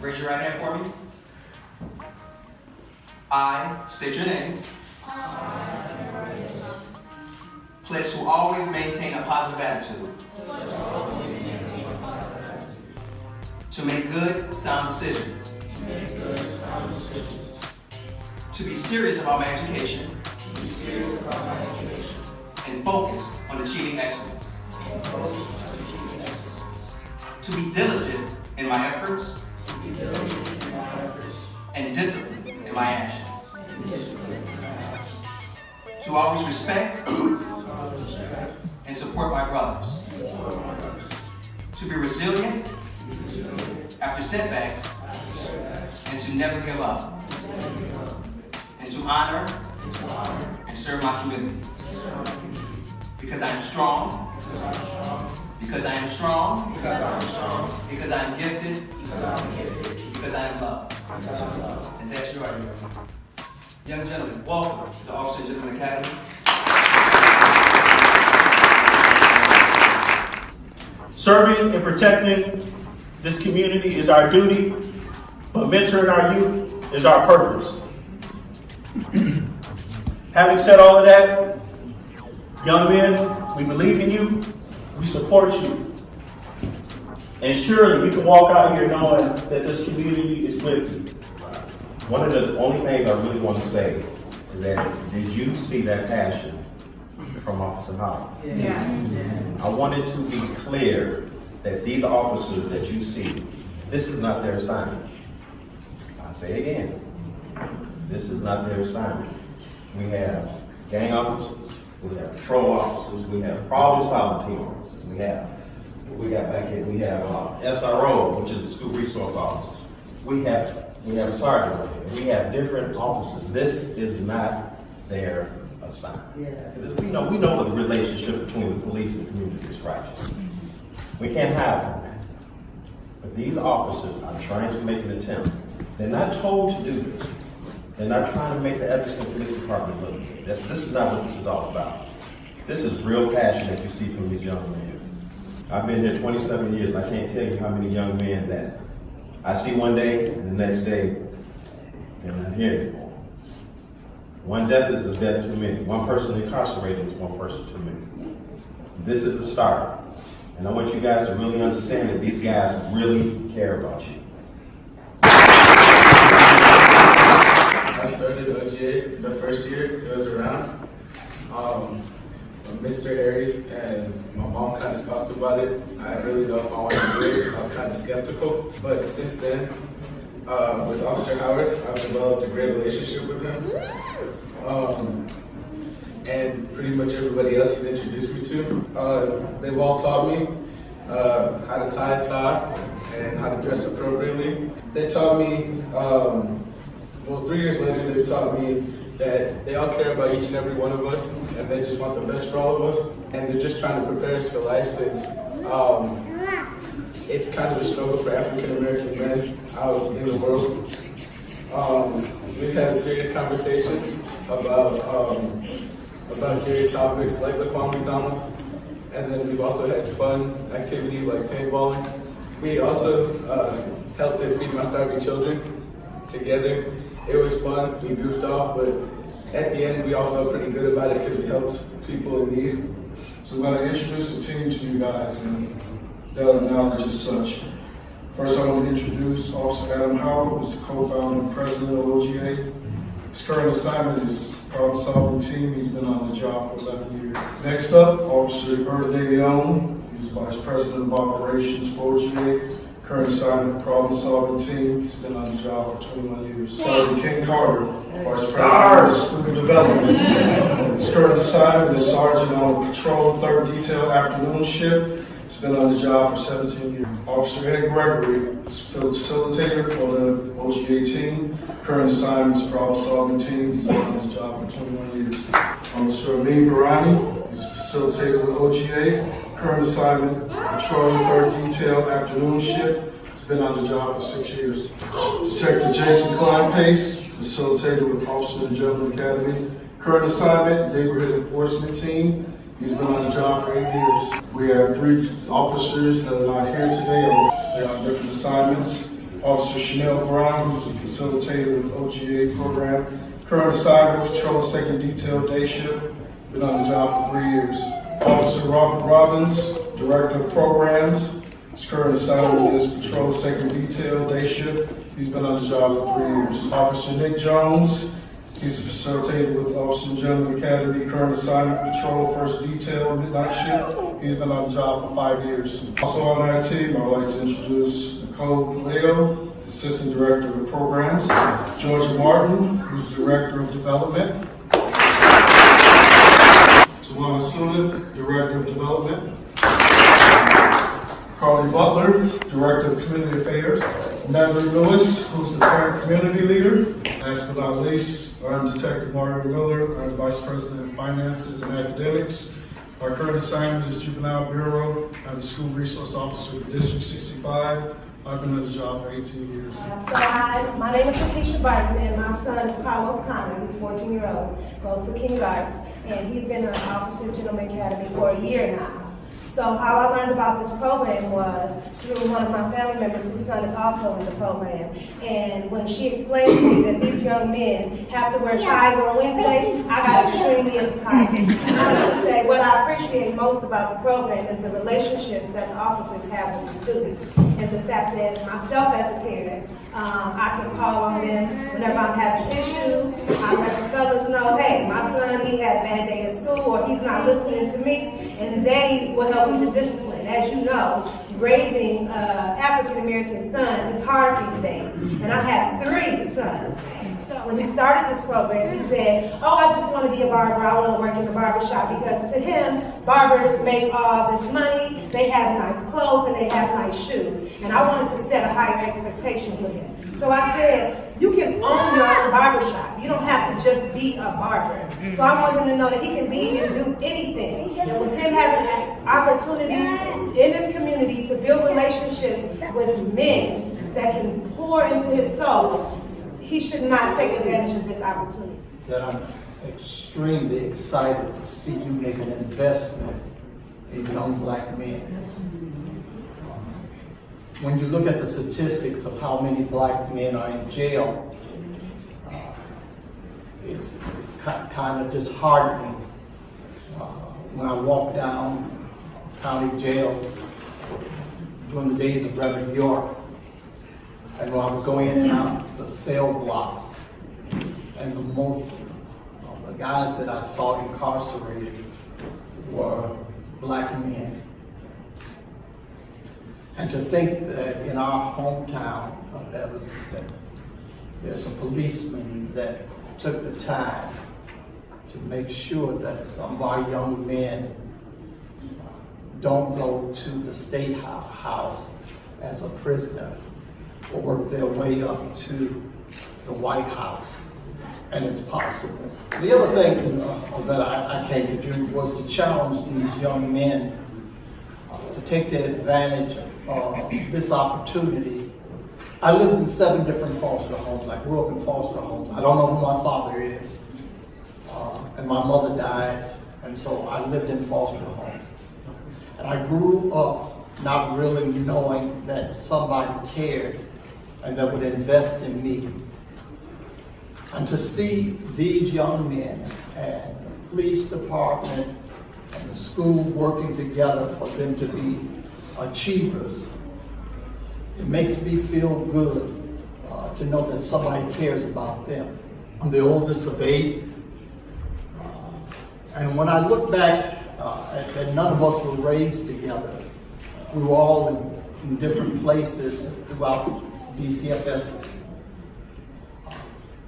Raise your right hand for me. I state your name. Pledge to always maintain a positive attitude. To make good, sound decisions. To be serious about my education. And focus on achieving excellence. To be diligent in my efforts. And disciplined in my actions. To always respect and support my brothers. To be resilient after setbacks and to never give up. And to honor and serve my community. Because I am strong. Because I am strong. Because I am gifted. Because I am loved. And that's your idea. Young gentlemen, welcome to the Officer and Gentleman Academy. Serving and protecting this community is our duty, but mentoring our youth is our purpose. Having said all of that, young men, we believe in you, we support you. And surely you can walk out here knowing that this community is with you. One of the only things I really want to say is that, did you see that passion from Officer Holland? Yeah. I wanted to be clear that these officers that you see, this is not their assignment. I'll say it again. This is not their assignment. We have gang officers, we have patrol officers, we have problem-solving team officers, we have SRO, which is the school resource officers. We have a sergeant, we have different officers. This is not their assignment. Because we know the relationship between the police and the community is fractured. We can't hide from that. But these officers are trying to make an attempt. They're not told to do this. They're not trying to make the Evanston Police Department look good. This is not what this is all about. This is real passion that you see from these young men. I've been here 27 years, and I can't tell you how many young men that I see one day, and the next day, they're not here anymore. One death is a death too many. One person incarcerated is one person too many. This is the start. And I want you guys to really understand that these guys really care about you. I started OGA the first year it was around. Mr. Aries and my mom kind of talked about it. I didn't really know if I wanted to do it. I was kind of skeptical. But since then, with Officer Howard, I've developed a great relationship with him. And pretty much everybody else he's introduced me to. They've all taught me how to tie a tie and how to dress appropriately. They taught me, 3 years later, they've taught me that they all care about each and every one of us, and they just want the best for all of us, and they're just trying to prepare us for life since it's kind of a struggle for African American men out in the world. We've had serious conversations about serious topics like Laquan McDonald, and then we've also had fun activities like paintballing. We also helped in Feed My Starving Children together. It was fun, we goofed off, but at the end we all felt pretty good about it because we helped people in need. So I'm going to introduce the team to you guys and their knowledge as such. First I want to introduce Officer Adam Howard, who's the co-founder and president of OGA. His current assignment is problem solving team. He's been on the job for 11 years. Next up, Officer Bert DeLeon. He's the vice president of operations for OGA. Current assignment, problem solving team. He's been on the job for 21 years. Sergeant Ken Carter, vice president of student development. His current assignment is sergeant on patrol 3rd detail afternoon shift. He's been on the job for 17 years. Officer Ed Gregory is facilitator for the OGA team. Current assignment is problem solving team. He's been on the job for 21 years. Officer Amin Varani is facilitator with OGA. Current assignment, patrolling 3rd detail afternoon shift. He's been on the job for 6 years. Detective Jason Klein Pace, facilitator with Officer and Gentleman Academy. Current assignment, neighborhood enforcement team. He's been on the job for 8 years. We have 3 officers that are not here today. They're on different assignments. Officer Chanel Brown, who's a facilitator with OGA program. Current assignment, Patrol 2nd Detail Day Shift. Been on the job for 3 years. Officer Robert Robbins, Director of Programs. His current assignment is Patrol 2nd Detail Day Shift. He's been on the job for 3 years. Officer Nick Jones, he's a facilitator with Officer General Academy. Current assignment, Patrol 1st Detail Midnight Shift. He's been on the job for 5 years. Also on our team, I would like to introduce Nicole Leo, Assistant Director of Programs. Georgia Martin, who's Director of Development. Tawana Sunith, Director of Development. Carly Butler, Director of Community Affairs. Natalie Lewis, who's the current community leader. Last but not least, I'm Detective Mario Miller. I'm Vice President of Finances and Academics. Our current assignment is Juvenile Bureau. I'm the School Resource Officer for District 65. I've been in the job for 18 years. My name is Patricia Barton, and my son is Carlos Connor. He's 14-year-old, goes to King Arts, and he's been an officer at Gentleman Academy for a year now. So how I learned about this program was through one of my family members whose son is also in the program. And when she explained to me that these young men have to wear ties on Wednesday, I got extremely excited. And I would say what I appreciate most about the program is the relationships that the officers have with the students. And the fact that myself as a parent, I can call on them whenever I'm having issues. I let the fellas know, hey, my son, he had a bad day at school, or he's not listening to me, and they will help me to discipline. As you know, raising African-American son is hard these days, and I have 3 sons. So when he started this program, he said, oh, I just want to be a barber. I want to work in the barber shop, because to him, barbers make all this money, they have nice clothes, and they have nice shoes. And I wanted to set a higher expectation for him. So I said, you can own your own barber shop. You don't have to just be a barber. So I want him to know that he can be and do anything. And with him having opportunities in this community to build relationships with men that can pour into his soul, he should not take advantage of this opportunity. That I'm extremely excited to see you make an investment in young black men. When you look at the statistics of how many black men are in jail, it's kind of disheartening. When I walk down county jail during the days of Reverend York, and when I would go in and out the cell blocks, and the most of the guys that I saw incarcerated were black men. And to think that in our hometown of Evanston, there's some policemen that took the time to make sure that some of our young men don't go to the state house as a prisoner or work their way up to the White House. And it's possible. The other thing that I came to do was to challenge these young men to take their advantage of this opportunity. I lived in 7 different foster homes. I grew up in foster homes. I don't know who my father is. And my mother died, and so I lived in foster homes. And I grew up not really knowing that somebody cared and that would invest in me. And to see these young men and the police department and the school working together for them to be achievers, it makes me feel good to know that somebody cares about them. I'm the oldest of 8. And when I look back that none of us were raised together, we were all in different places throughout DCFS.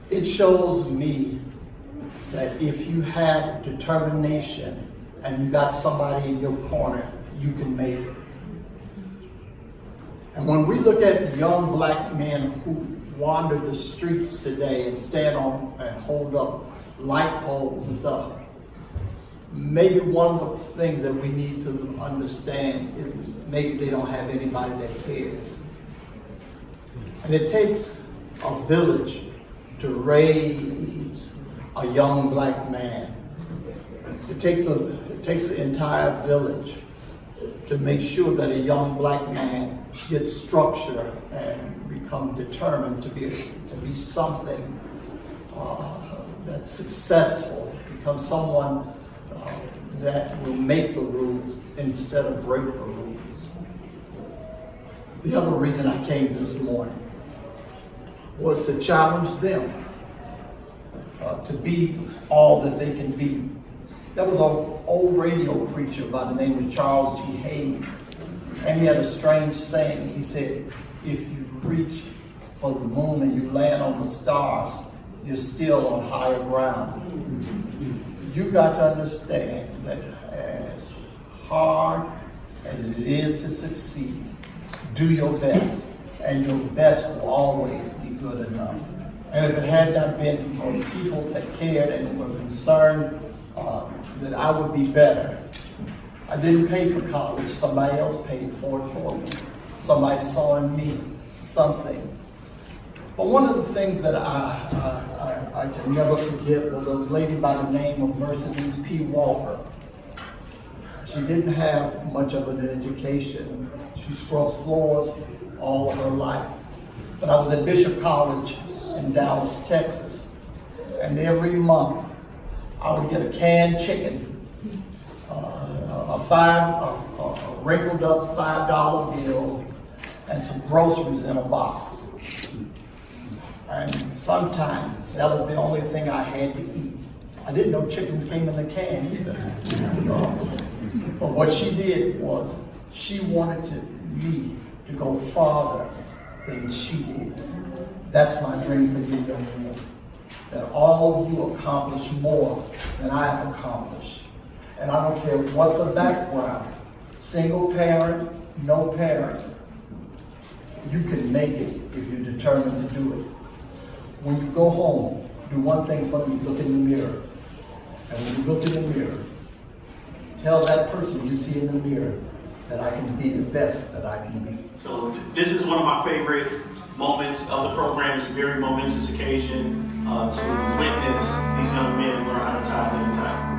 It shows me that if you have determination and you got somebody in your corner, you can make it. And when we look at young black men who wander the streets today and stand on and hold up light poles and stuff, maybe one of the things that we need to understand is maybe they don't have anybody that cares. And it takes a village to raise a young black man. It takes an entire village to make sure that a young black man get structure and become determined to be something that's successful, become someone that will make the rules instead of break the rules. The other reason I came this morning was to challenge them to be all that they can be. There was an old radio preacher by the name of Charles G. Hayes, and he had a strange saying. He said, if you reach for the moon and you land on the stars, you're still on higher ground. You got to understand that as hard as it is to succeed, do your best, and your best will always be good enough. And if it had not been for people that cared and were concerned that I would be better, I didn't pay for college, somebody else paid for it for me. Somebody saw in me something. But one of the things that I can never forget was a lady by the name of Mercedes P. Walker. She didn't have much of an education. She scrubbed floors all of her life. But I was at Bishop College in Dallas, Texas, and every month I would get a canned chicken, a wrinkled up $5 bill, and some groceries in a box. And sometimes that was the only thing I had to eat. I didn't know chickens came in the can either. But what she did was she wanted me to go farther than she did. That's my dream for you, young men. That all of you accomplish more than I have accomplished. And I don't care what the background, single parent, no parent, you can make it if you're determined to do it. When you go home, do one thing for me, look in the mirror. And when you look in the mirror, tell that person you see in the mirror that I can be the best that I can be. So this is one of my favorite moments of the program. It's a very momentous occasion to witness these young men learn how to tie a tie.